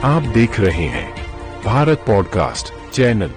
आप देख रहे हैं भारत पॉडकास्ट चैनल।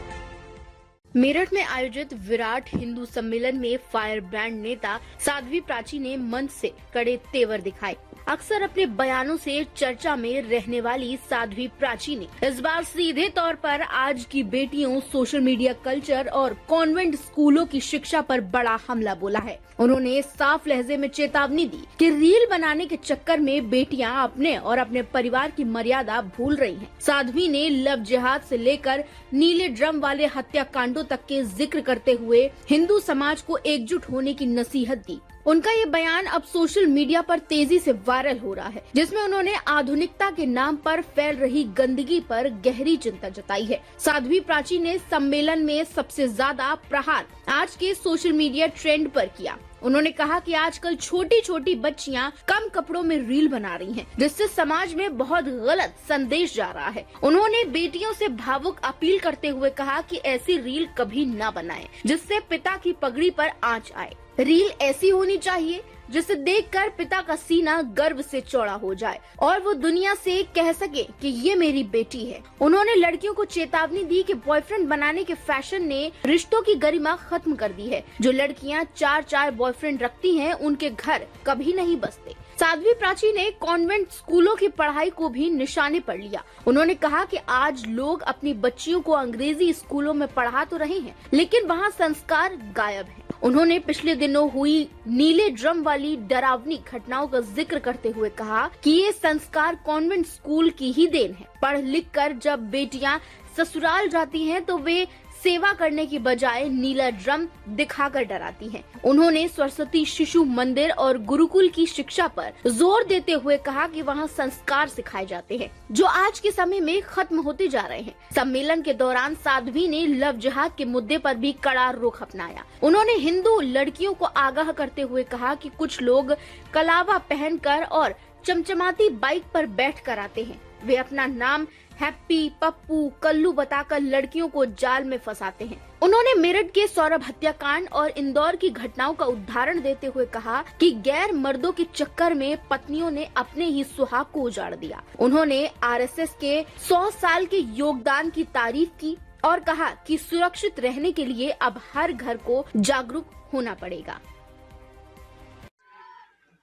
मेरठ में आयोजित विराट हिंदू सम्मेलन में फायर ब्रांड नेता साध्वी प्राची ने मंच से कड़े तेवर दिखाए। अक्सर अपने बयानों से चर्चा में रहने वाली साध्वी प्राची ने इस बार सीधे तौर पर आज की बेटियों, सोशल मीडिया कल्चर और कॉन्वेंट स्कूलों की शिक्षा पर बड़ा हमला बोला है। उन्होंने साफ लहजे में चेतावनी दी कि रील बनाने के चक्कर में बेटियां अपने और अपने परिवार की मर्यादा भूल रही हैं। साध्वी ने लव जिहाद से लेकर नीले ड्रम वाले हत्याकांडों तक के जिक्र करते हुए हिंदू समाज को एकजुट होने की नसीहत दी। उनका ये बयान अब सोशल मीडिया पर तेजी से वायरल हो रहा है, जिसमें उन्होंने आधुनिकता के नाम पर फैल रही गंदगी पर गहरी चिंता जताई है। साध्वी प्राची ने सम्मेलन में सबसे ज्यादा प्रहार आज के सोशल मीडिया ट्रेंड पर किया। उन्होंने कहा कि आजकल छोटी छोटी बच्चियां कम कपड़ों में रील बना रही हैं, जिससे समाज में बहुत गलत संदेश जा रहा है। उन्होंने बेटियों से भावुक अपील करते हुए कहा कि ऐसी रील कभी न बनाएं, जिससे पिता की पगड़ी पर आंच आए। रील ऐसी होनी चाहिए जिसे देखकर पिता का सीना गर्व से चौड़ा हो जाए और वो दुनिया से कह सके कि ये मेरी बेटी है। उन्होंने लड़कियों को चेतावनी दी कि बॉयफ्रेंड बनाने के फैशन ने रिश्तों की गरिमा खत्म कर दी है। जो लड़कियां 4-4 बॉयफ्रेंड रखती हैं, उनके घर कभी नहीं बसते। साध्वी प्राची ने कॉन्वेंट स्कूलों की पढ़ाई को भी निशाने पर लिया। उन्होंने कहा कि आज लोग अपनी बच्चियों को अंग्रेजी स्कूलों में पढ़ा तो रहे हैं, लेकिन वहाँ संस्कार गायब है। उन्होंने पिछले दिनों हुई नीले ड्रम वाली डरावनी घटनाओं का जिक्र करते हुए कहा कि ये संस्कार कॉन्वेंट स्कूल की ही देन है। पढ़ लिख कर जब बेटियां ससुराल जाती हैं तो वे सेवा करने की बजाय नीला ड्रम दिखाकर डराती हैं। उन्होंने सरस्वती शिशु मंदिर और गुरुकुल की शिक्षा पर जोर देते हुए कहा कि वहाँ संस्कार सिखाए जाते हैं, जो आज के समय में खत्म होते जा रहे हैं। सम्मेलन के दौरान साध्वी ने लव जिहाद के मुद्दे पर भी कड़ा रुख अपनाया। उन्होंने हिंदू लड़कियों को आगाह करते हुए कहा कि कुछ लोग कलावा पहनकर और चमचमाती बाइक पर बैठकर आते हैं। वे अपना नाम हैप्पी, पप्पू, कल्लू बताकर लड़कियों को जाल में फंसाते हैं। उन्होंने मेरठ के सौरभ हत्याकांड और इंदौर की घटनाओं का उदाहरण देते हुए कहा कि गैर मर्दों के चक्कर में पत्नियों ने अपने ही सुहाग को उजाड़ दिया। उन्होंने आरएसएस के 100 साल के योगदान की तारीफ की और कहा कि सुरक्षित रहने के लिए अब हर घर को जागरूक होना पड़ेगा।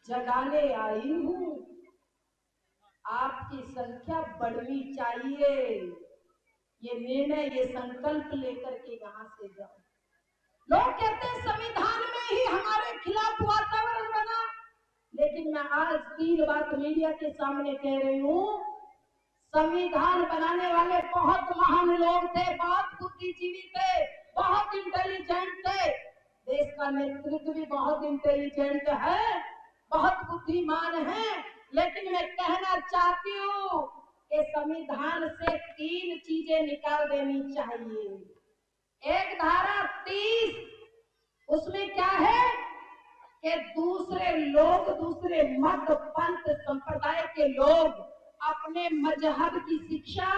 जगाने आई हूँ, आपकी संख्या बढ़नी चाहिए। ये निर्णय, ये संकल्प लेकर के यहाँ से जाओ। लोग कहते हैं संविधान में ही हमारे खिलाफ वातावरण बना, लेकिन मैं आज 3 बात मीडिया के सामने कह रही हूँ। संविधान बनाने वाले बहुत महान लोग थे, बहुत बुद्धिजीवी थे, बहुत इंटेलिजेंट थे। देश का नेतृत्व भी बहुत इंटेलिजेंट है, बहुत बुद्धिमान है। लेकिन मैं कहना चाहती हूँ कि संविधान से 3 चीजें निकाल देनी चाहिए। एक धारा 30, उसमें क्या है कि दूसरे लोग, दूसरे मत, पंथ, संप्रदाय के लोग अपने मजहब की शिक्षा,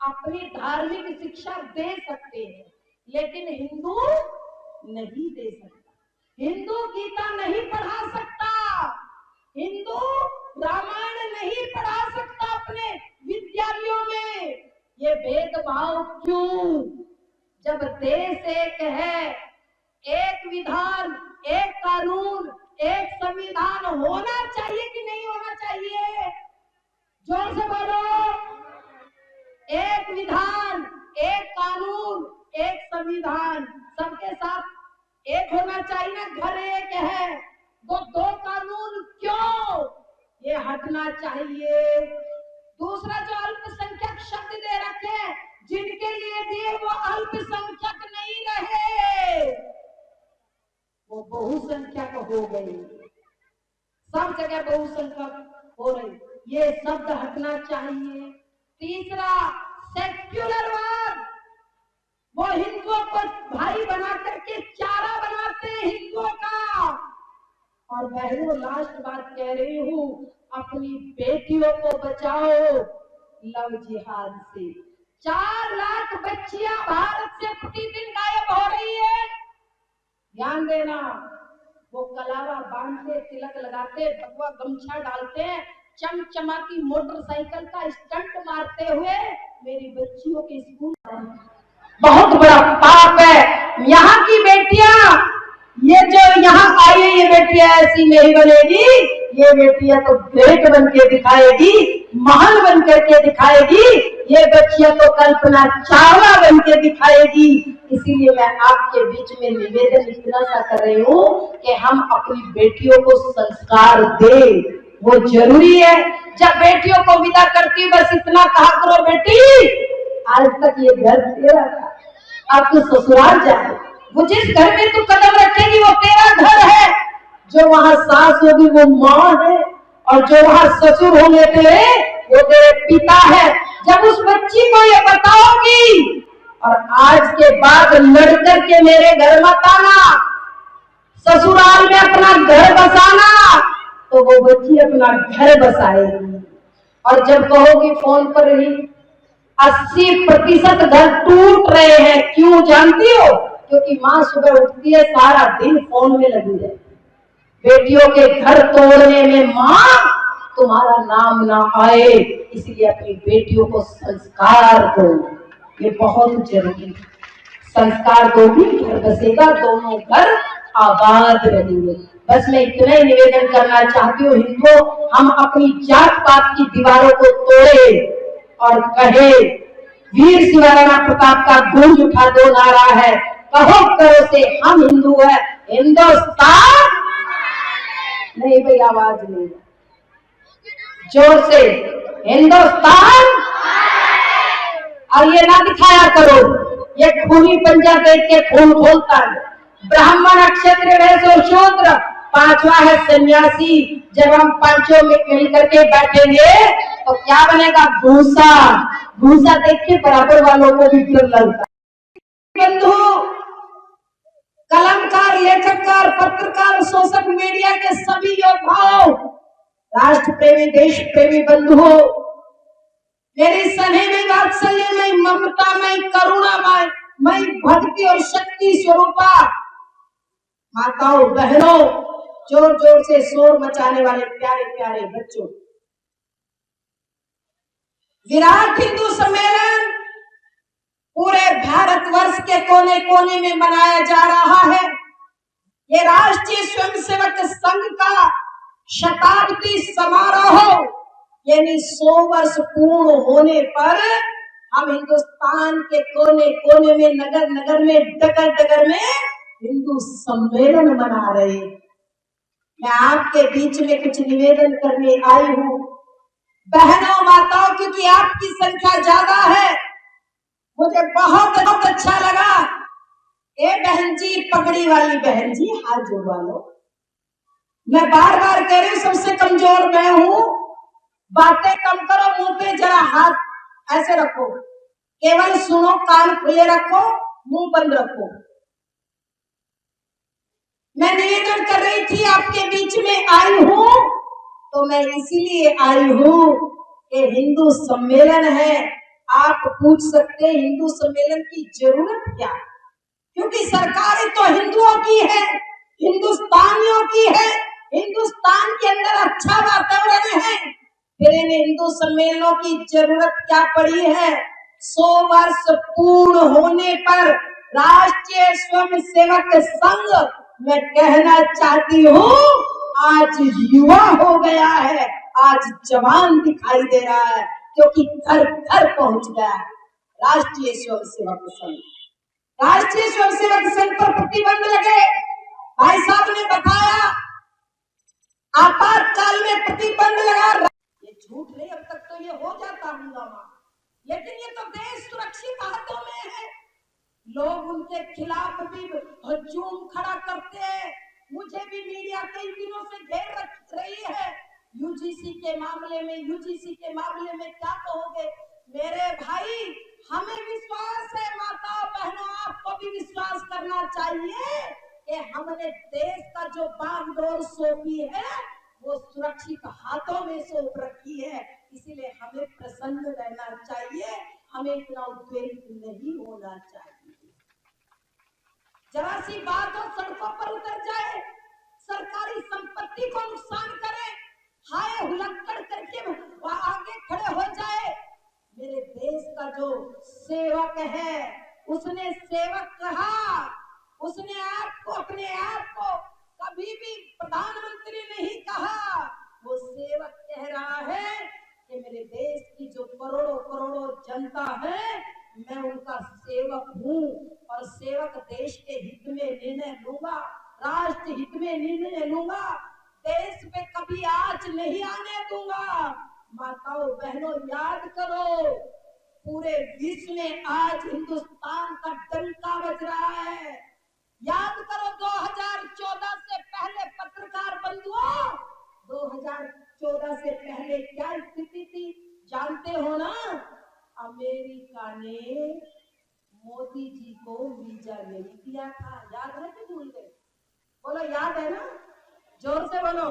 अपनी धार्मिक शिक्षा दे सकते हैं, लेकिन हिंदू नहीं दे सकता। हिंदू गीता नहीं पढ़ा सकता, हिंदू रामायण नहीं पढ़ा सकता अपने विद्यालयों में। ये भेदभाव क्यों? जब देश एक है, एक विधान, एक कानून, एक संविधान होना चाहिए कि नहीं होना चाहिए? जोर से बोलो। एक विधान, एक कानून, एक संविधान, सबके साथ एक होना चाहिए ना। घर एक है, वो 2 कानून क्यों? ये हटना चाहिए। दूसरा, जो अल्पसंख्यक शब्द दे रखे, जिनके लिए दिए वो अल्पसंख्यक नहीं रहे, वो बहुसंख्यक हो गए। सब जगह बहुसंख्यक हो रही, ये शब्द हटना चाहिए। तीसरा, सेक्युलरवाद, वो हिंदुओं को भाई बना करके चारा बनाते हैं हिंदुओं का। और बहनों, लास्ट बात कह रही हूँ, अपनी बेटियों को बचाओ लव जिहाद से। 4 लाख बच्चियां भारत से प्रतिदिन गायब हो रही है। ध्यान देना, वो कलावा बांधते, तिलक लगाते, भगवा गमछा डालते हैं, चमचमाती मोटरसाइकिल का स्टंट मारते हुए मेरी बच्चियों के स्कूल। बहुत बड़ा पाप है। यहाँ की बेटियां, ये जो यहाँ आई है, ये बेटियां ऐसी नहीं बनेगी। ये बेटियां तो ग्रेट बन के दिखाएगी, महान बन करके दिखाएगी। ये बच्चियां तो कल्पना चावला बन के दिखाएगी। इसीलिए मैं आपके बीच में निवेदन इतना सा कर रही हूँ कि हम अपनी बेटियों को संस्कार दें, वो जरूरी है। जब बेटियों को विदा करती बस इतना कहा करो, बेटी आज तक ये घर तेरा था, अब तू ससुराल जाए। वो जिस घर में तू कदम रखेगी वो तेरा घर है। जो वहां सास होगी वो माँ है, और जो वहां ससुर होंगे तेरे, वो तेरे पिता है। जब उस बच्ची को ये बताओगी और आज के बाद लड़कर के मेरे घर मत आना, ससुराल में अपना घर बसाना, तो वो बच्ची अपना घर बसाएगी। और जब कहोगी फोन पर ही 80% घर टूट रहे हैं, क्यों जानती हो? क्योंकि माँ सुबह उठती है सारा दिन फोन में लगी रहती। बेटियों के घर तोड़ने में माँ तुम्हारा नाम ना आए, इसलिए अपनी बेटियों को संस्कार दो, ये बहुत जरूरी है। संस्कार दोगी घर बसेगा, दोनों घर आबाद रहेंगे। बस मैं इतना ही निवेदन करना चाहती हूँ, हिंदुओं हम अपनी जात पात की दीवारों को तोड़े और कहे वीर शिवराणा प्रताप का गूंज उठा दो नारा है, कहो करो से हम हिंदू है, हिंदुस्तान। नहीं भाई आवाज नहीं, जोर से हिंदुस्तान। और ये ना दिखाया करो ये खूनी पंजा देख के खून खोलता है। ब्राह्मण, क्षत्रिय, वैश्य और शूद्र, पांचवा है सन्यासी। जब हम पांचों में मिल करके बैठेंगे तो क्या बनेगा? भूसा। भूसा देख के बराबर वालों को भी डर लगता है। बंधु, कलमकार, लेखककार, पत्रकार, सोशल मीडिया के सभी योद्धाओं, राष्ट्र प्रेमी, देश प्रेमी बंधुओं, मेरी स्नेह में, वात्सल्य में, ममता में, करुणा में, मैं भक्ति और शक्ति स्वरूपा माताओं, बहनों, जोर जोर से शोर मचाने वाले प्यारे प्यारे बच्चों, विराट हिंदू सम्मेलन पूरे भारतवर्ष के कोने कोने में मनाया जा रहा है। ये राष्ट्रीय स्वयंसेवक संघ का शताब्दी समारोह यानी 100 वर्ष पूर्ण होने पर हम हिंदुस्तान के कोने कोने में, नगर नगर में, डगर डगर में हिंदू सम्मेलन मना रहे हैं। मैं आपके बीच में कुछ निवेदन करने आई हूँ बहनों, माताओं, क्योंकि आपकी संख्या ज्यादा है। मुझे बहुत बहुत अच्छा लगा। ए बहन जी, पगड़ी वाली बहन जी, हाथ जोड़वा लो। मैं बार बार कह रही हूँ सबसे कमजोर मैं हूँ, बातें कम करो, मुंह पे जरा हाथ ऐसे रखो, केवल सुनो, कान खुले रखो, मुंह बंद रखो। मैं निवेदन कर रही थी, आपके बीच में आई हूँ तो मैं इसीलिए आई हूँ कि हिंदू सम्मेलन है। आप पूछ सकते हैं हिंदू सम्मेलन की जरूरत क्या? क्योंकि सरकारें तो हिंदुओं की है, हिंदुस्तानियों की है, हिंदुस्तान के अंदर अच्छा वातावरण है, फिर इन हिंदू सम्मेलनों की जरूरत क्या पड़ी है? 100 वर्ष पूर्ण होने पर राष्ट्रीय स्वयंसेवक संघ, मैं कहना चाहती हूँ, आज युवा हो गया है, आज जवान दिखाई दे रहा है, क्योंकि घर घर पहुंच गया है राष्ट्रीय स्वयंसेवक संघ। राष्ट्रीय स्वयंसेवक संघ पर प्रतिबंध लगे, भाई साहब ने बताया, आपातकाल में प्रतिबंध लगा। ये झूठ नहीं, अब तक तो ये हो जाता हंगामा, लेकिन ये तो देश सुरक्षित हाथों में है। लोग उनके खिलाफ भी हजूम खड़ा करते हैं। मुझे भी मीडिया कई दिनों से घेर रख रही है। यूजीसी के मामले में क्या कहोगे? मेरे भाई, हमें विश्वास है, माता बहनों, आपको भी विश्वास करना चाहिए कि हमने देश का जो बागडोर सौंपी है वो सुरक्षित हाथों में सौंप रखी है। इसीलिए हमें प्रसन्न रहना चाहिए, हमें इतना उद्वेलित नहीं होना चाहिए। जरा सी बात हो, सड़कों पर उतर जाए, सरकारी संपत्ति को नुकसान करे, हाय हुलक्कड़ करके आगे खड़े हो जाए। मेरे देश का जो सेवक है उसने सेवक कहा, उसने आपको अपने आप को कभी भी प्रधानमंत्री नहीं कहा, वो सेवक कह रहा है कि मेरे देश की जो करोड़ों करोड़ों जनता है मैं उनका सेवक हूँ और सेवक देश के हित में निर्णय लूंगा, राष्ट्र हित में निर्णय लूंगा, देश पे कभी आंच नहीं आने दूंगा। माताओं बहनों याद करो, पूरे विश्व में आज हिंदुस्तान का डंका बज रहा है। याद करो 2014 से पहले पत्रकार बंधुओं, 2014 से पहले क्या स्थिति थी जानते हो ना? अमेरिका ने मोदी जी को वीजा नहीं दिया था। याद है कि भूल गए? बोलो याद है ना? जोर से बोलो।